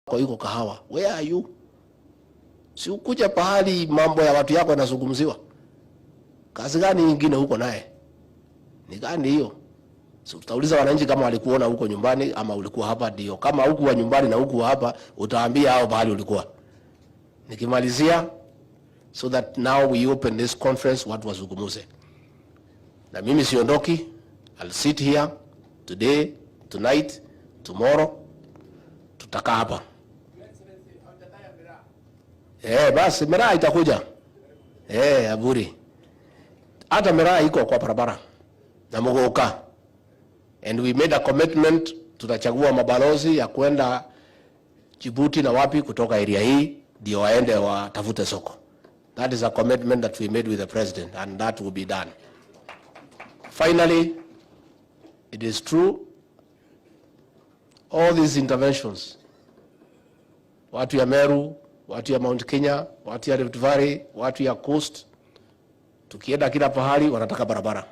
Kwa yuko kahawa, where are you? Si ukuja pahali mambo ya watu yako yanazungumziwa. Kazi gani nyingine huko naye? Ni gani hiyo? So utauliza wananchi kama walikuona huko nyumbani ama ulikuwa hapa. Ndio, kama huko wa nyumbani na huko hapa utaambia hao pahali ulikuwa. Nikimalizia, so that now we open this conference, watu wazungumuze. Na mimi siondoki. I'll sit here today, tonight, tomorrow. Tutakaa hapa. Basi miraa itakuja. Aburi. Hata miraa iko kwa barabara. Na Muguka. And we made a commitment, tutachagua mabalozi ya kwenda Djibouti na wapi kutoka area hii ndio waende watafute soko. That is a commitment that we made with the president, and that will be done. Finally, it is true, all these interventions, watu ya Meru, watu ya Mount Kenya, watu ya Rift Valley, watu ya Coast, tukienda kila pahali wanataka barabara,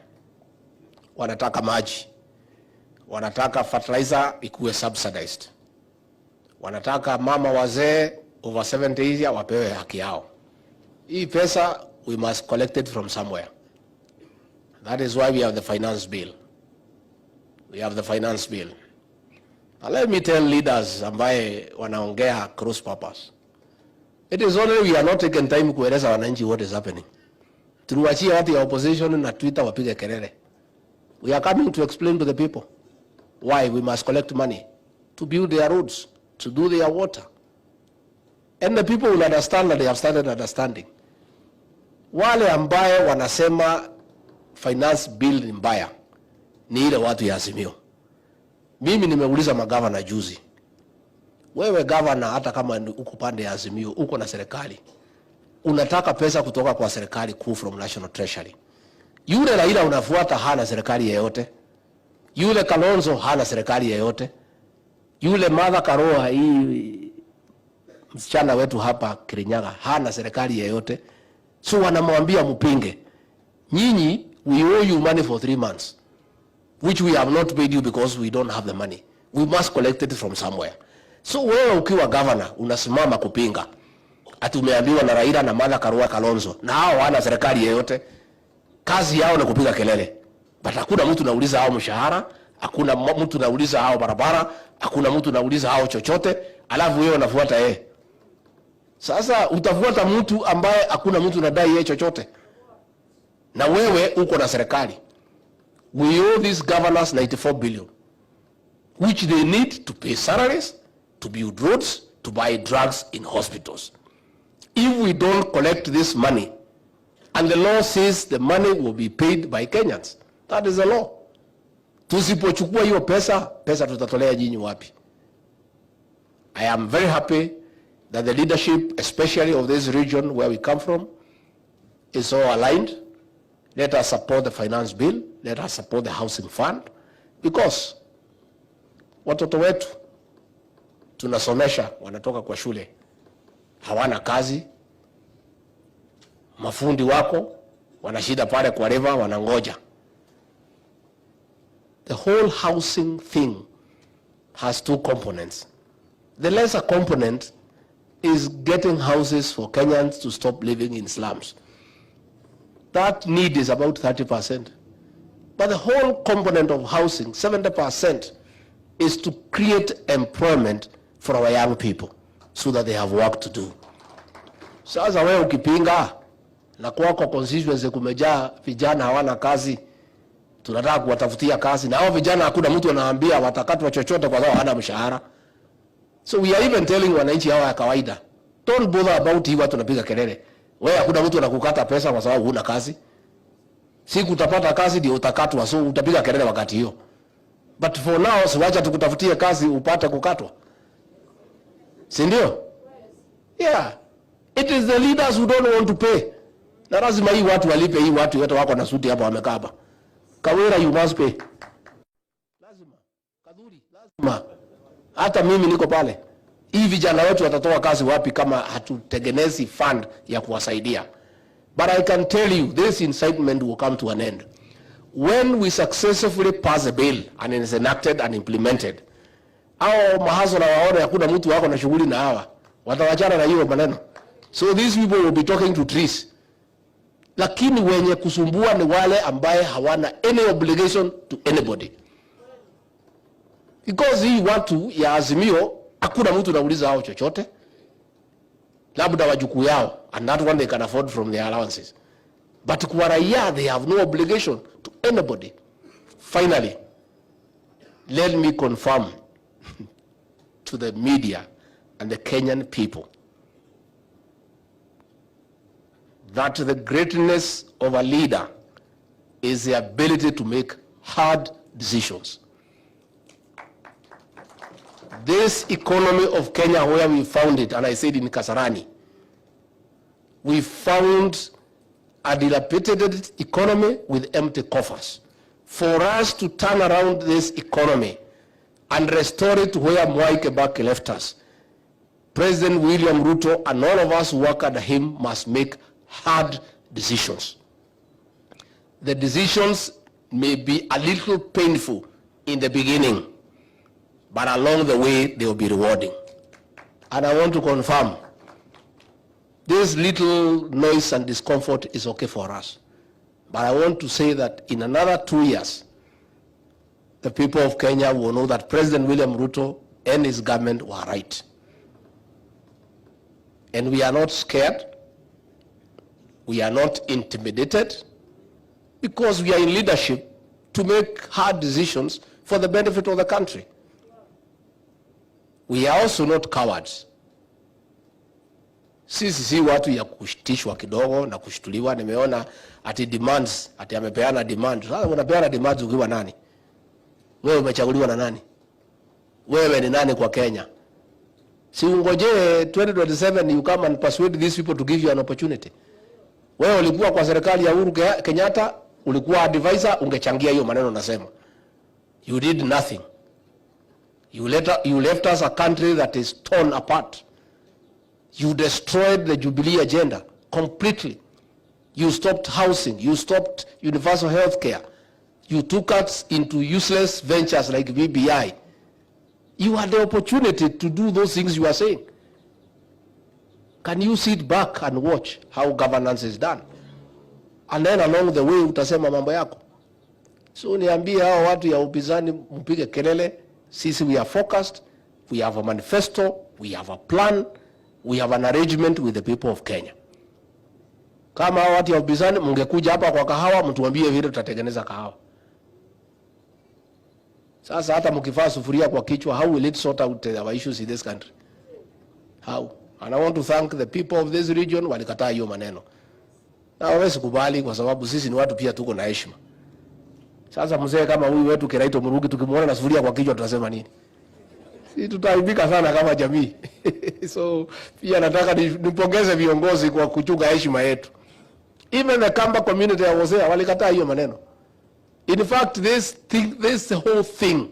wanataka maji, wanataka fertilizer ikuwe subsidized, wanataka mama wazee over 70 years wapewe haki yao. Hii pesa we must collect it from somewhere. That is why we have the finance bill. We have the finance bill. Now let me tell leaders ambaye wanaongea cross purpose. It is only we are not taking time kueleza wananchi what is happening. Turuachia watu ya opposition na Twitter wapige kelele. We are coming to explain to the people why we must collect money to build their roads, to do their water. And the people will understand that they have started understanding. Wale ambaye wanasema finance bill ni mbaya ni ile watu ya Azimio. Mimi nimeuliza magavana juzi. Wewe governor, hata kama uko pande ya Azimio, uko na serikali, unataka pesa kutoka kwa serikali kuu from National Treasury. Yule Raila unafuata hana serikali yeyote. Yule Kalonzo hana serikali yeyote. Yule Martha Karua, hii msichana wetu hapa Kirinyaga, hana serikali yeyote. So wanamwambia mpinge. Nyinyi, we owe you money for 3 months, which we have not paid you because we don't have the money. We must collect it from somewhere. So wewe ukiwa governor unasimama kupinga ati umeambiwa na Raila na Martha Karua Kalonzo na hao hana serikali yeyote. Kazi yao ni kupiga kelele. But hakuna mtu anauliza hao mshahara, hakuna mtu anauliza hao barabara, hakuna mtu anauliza hao chochote, alafu wewe unafuata yeye. Sasa utafuata mtu ambaye hakuna mtu anadai yeye chochote. Na wewe uko na serikali. We owe these governors 94 billion, which they need to pay salaries, to build roads, to buy drugs in hospitals. If we don't collect this money, and the law says the money will be paid by Kenyans, that is the law. Tusipochukua hiyo pesa tutatolea nyinyi wapi? I am very happy that the leadership, especially of this region where we come from, is all aligned. Let us support the finance bill. Let us support the housing fund. Because watoto wetu tunasomesha, wanatoka kwa shule, hawana kazi. Mafundi wako wanashida pale kwa river, wanangoja. The whole housing thing has 2 components. The lesser component is getting houses for Kenyans to stop living in slums. That need is about 30%. But the whole component of housing, 70%, is to create employment for our young people so that they have work to do. Sasa wewe ukipinga na kwako constituency kumejaa vijana hawana kazi, tunataka kuwatafutia kazi, na hao vijana hakuna mtu anawaambia watakatwa chochote kwa sababu hana mshahara. So we are even telling wananchi hawa ya kawaida, don't bother about hii watu wanapiga kelele. Wewe hakuna mtu anakukata pesa kwa sababu huna kazi. Siku utapata kazi ndio utakatwa, so utapiga kelele wakati hiyo. But for now, siwacha tukutafutie kazi upate kukatwa. Si ndio? Yeah. It is the leaders who don't want to pay. Na lazima hii watu walipe, hii watu wote wako na suti hapa wamekaa hapa. Kawera, you must pay. Lazima. Kaduri, lazima. Hata mimi niko pale. Hii vijana wetu watatoa kazi wapi kama hatutengenezi fund ya kuwasaidia? But I can tell you, this incitement will come to an end. When we successfully pass a bill and it is enacted and implemented, Hao mahazo na waone hakuna mtu wako na shughuli na hawa. Watawachana na hiyo maneno. So these people will be talking to trees. Lakini wenye kusumbua ni wale ambaye hawana any obligation to anybody. Because hii watu ya Azimio hakuna mtu anauliza hao chochote. Labda wajukuu yao, and that one they can afford from their allowances. But kwa raia, they have no obligation to anybody. Finally, let me confirm to the media and the Kenyan people that the greatness of a leader is the ability to make hard decisions. This economy of Kenya, where we found it, and I said in Kasarani, we found a dilapidated economy with empty coffers. For us to turn around this economy and restore it to where Mwai Kibaki left us, President William Ruto and all of us who work under him must make hard decisions. The decisions may be a little painful in the beginning, but along the way they will be rewarding. And I want to confirm, this little noise and discomfort is okay for us. But I want to say that in another 2 years, the people of Kenya will know that President William Ruto and his government were right. And we are not scared. We are not intimidated, because we are in leadership to make hard decisions for the benefit of the country. We are also not cowards. Sisi si watu ya kushitishwa kidogo na kushtuliwa. Nimeona ati demands, ati amepeana demand. Sasa unapeana demands ukiwa nani? Wewe umechaguliwa na nani? Wewe ni nani kwa Kenya? Si ungoje 2027 you come and persuade these people to give you an opportunity. Wewe ulikuwa kwa serikali ya Uhuru Kenyatta, ulikuwa advisor, ungechangia hiyo maneno nasema. You did nothing. You left us a country that is torn apart. You destroyed the Jubilee agenda completely. You stopped housing. You stopped universal health care. You took us into useless ventures like BBI. You had the opportunity to do those things you are saying. Can you sit back and watch how governance is done? And then along the way utasema mambo yako. So niambie hao watu ya upinzani mpige kelele. Sisi we are focused. We have a manifesto. We have a plan. We have an arrangement with the people of Kenya. Kama hao watu ya upinzani mngekuja hapa kwa kahawa, mtuambie vile tutatengeneza kahawa. Sasa hata mkifaa sufuria kwa kichwa, how will it sort out our issues in this country? How? And I want to thank the people of this region walikataa hiyo maneno. Na hawezi kubali kwa sababu sisi ni watu pia tuko na heshima. Sasa mzee kama huyu wetu Kiraito Murugi tukimuona na sufuria kwa kichwa tutasema nini? Sisi tutaibika sana kama jamii. So pia nataka nipongeze viongozi kwa kuchunga heshima yetu. Even the Kamba community ya Hosea walikataa hiyo maneno. In fact, this whole thing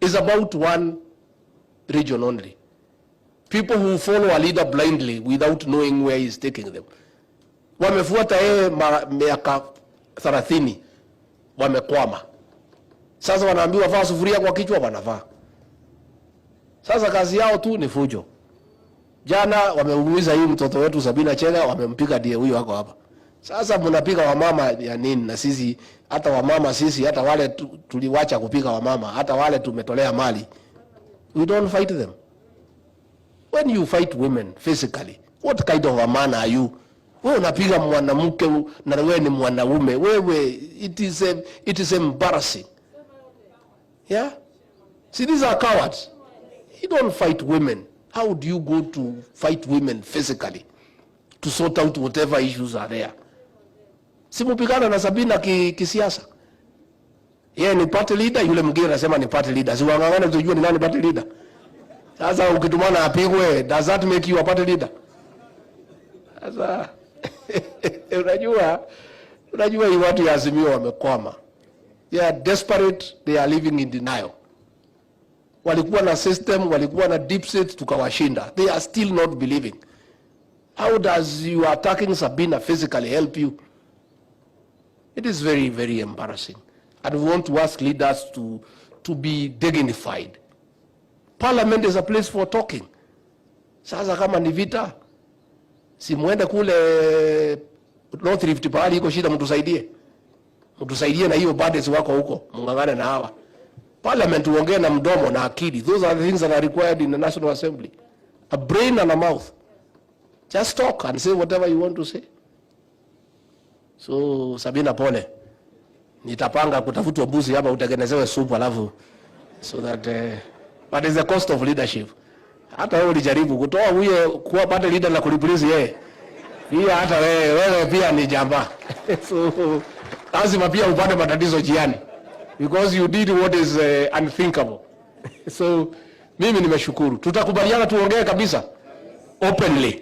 is about one region only. People who follow a leader blindly without knowing where he is taking them. Wamefuata yeye miaka 30, wamekwama. Sasa wanaambiwa vaa sufuria kwa kichwa, wanavaa. Sasa kazi yao tu ni fujo. Jana wameumiza hii mtoto wetu Sabina Chege, wamempiga die huyo wako hapa. Sasa mnapiga wamama ya nini? Na sisi hata wamama sisi hata wale tuliwacha kupiga wamama, hata wale tumetolea mali. We don't fight them. When you fight women physically, what kind of a man are you? Wewe unapiga mwanamke na wewe ni mwanaume. Wewe it is embarrassing. Yeah? See, these are cowards. You don't fight women. How do you go to fight women physically to sort out whatever issues are there? Simupigana na Sabina kisiasa. Yeye ni party leader, yule mwingine anasema ni party leader. Siwangangane tujue ni nani party leader. Sasa ukitumana apigwe, does that make you a party leader? Sasa unajua hii watu ya Azimio wamekwama. They are desperate, they are living in denial. Walikuwa na system, walikuwa na deep state, tukawashinda. They are still not believing. How does you attacking Sabina physically help you? It is very, very embarrassing. And we want to ask leaders to be dignified. Parliament is a place for talking. Sasa kama ni vita, si muende kule North Rift pahali iko shida, mtusaidie. Mtusaidie na hiyo budgets wako huko, mungangane na hawa. Parliament uongee na mdomo na akili. Those are the things that are required in the National Assembly. A brain and a mouth. Just talk and say whatever you want to say. So Sabina, pole. Nitapanga kutafutwa buzi hapa utengenezewe supu alafu so that but it's the cost of leadership. Hata wewe ulijaribu kutoa huyo kuwa pata leader na kulipolizi yeye. Pia hata wewe pia ni jamba. So lazima pia upate matatizo jiani because you did what is unthinkable. So mimi nimeshukuru. Tutakubaliana tuongee kabisa openly.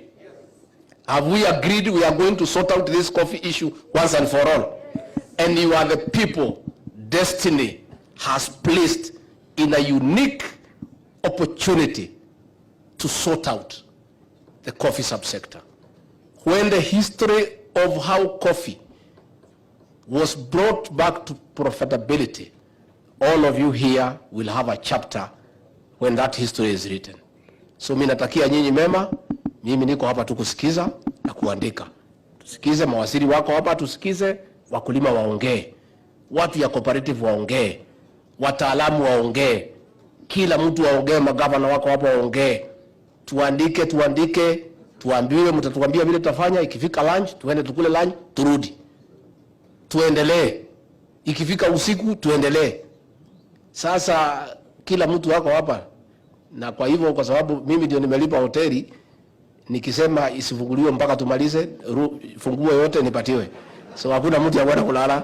Have we agreed we are going to sort out this coffee issue once and for all? And you are the people destiny has placed in a unique opportunity to sort out the coffee subsector. When the history of how coffee was brought back to profitability, all of you here will have a chapter when that history is written. So mimi natakia nyinyi mema, mimi niko hapa tu kusikiza na kuandika. Tusikize mawaziri wako hapa, tusikize wakulima waongee, watu ya cooperative waongee, wataalamu waongee, kila mtu waongee, magavana wako hapa waongee. Tuandike, tuambiwe, mtatuambia vile tutafanya. Ikifika lunch, tuende tukule lunch, turudi. Tuendelee. Ikifika usiku, tuendelee. Sasa kila mtu wako hapa. Na kwa hivyo, kwa sababu mimi ndio nimelipa hoteli, nikisema isifunguliwe mpaka tumalize, funguo yote nipatiwe. So hakuna mtu anaenda kulala.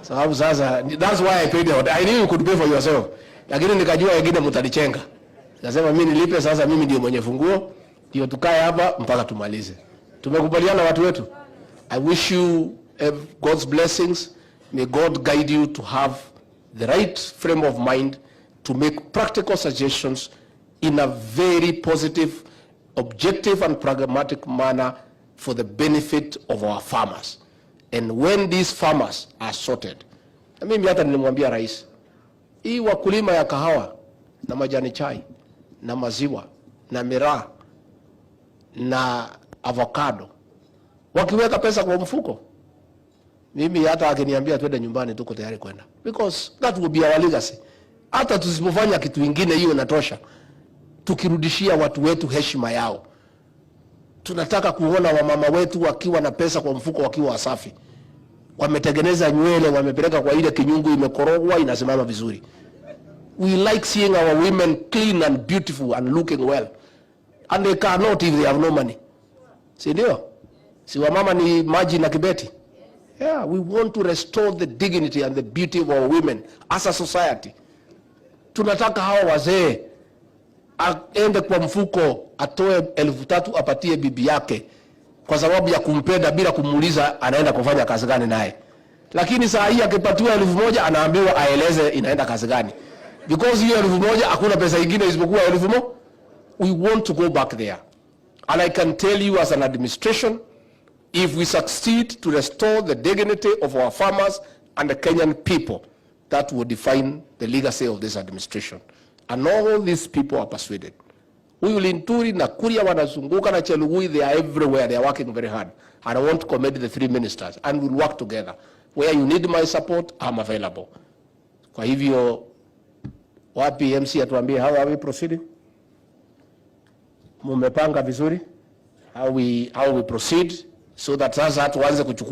Sababu sasa, that's why I paid the hotel. I knew you could pay for yourself. Lakini nikajua wengine mtanichenga. Nasema mimi nilipe, sasa mimi ndio mwenye funguo, ndio tukae hapa mpaka tumalize. Tumekubaliana watu wetu. I wish you God's blessings. May God guide you to have the right frame of mind to make practical suggestions in a very positive, objective and pragmatic manner for the benefit of our farmers. And when these farmers are sorted, na mimi hata nilimwambia rais, hii wakulima ya kahawa na majani chai na maziwa na miraa na avocado wakiweka pesa kwa mfuko, mimi hata akiniambia twende nyumbani tuko tayari kwenda, because that will be our legacy. Hata tusipofanya kitu kingine hiyo inatosha, tukirudishia watu wetu heshima yao. Tunataka kuona wamama wetu wakiwa na pesa kwa mfuko, wakiwa wasafi, wametengeneza nywele, wamepeleka kwa ile kinyungu imekorogwa inasimama vizuri. We like seeing our women clean and beautiful and looking well, and they cannot if they have no money. Si ndio? Si wamama ni maji na kibeti? Yeah, we want to restore the dignity and the beauty of our women as a society. Tunataka hawa wazee aende kwa mfuko atoe 3,000 apatie bibi yake kwa sababu ya kumpenda bila kumuuliza anaenda kufanya kazi gani naye. Lakini saa hii akipatiwa 1,000 anaambiwa aeleze inaenda kazi gani. Because hiyo 1,000 hakuna pesa nyingine isipokuwa 1,000. We want to go back there. And I can tell you as an administration, if we succeed to restore the dignity of our farmers and the Kenyan people, that will define the legacy of this administration. And all these people are persuaded. Huyu Linturi na Kuria wanazunguka na Chelugui, they are everywhere. They are working very hard. And I want to commend the 3 ministers, and we'll work together. Where you need my support, I'm available. Kwa hivyo, wapi MC atuambie how are we proceeding? Mumepanga vizuri? How we proceed so that sasa tuanze kuchukua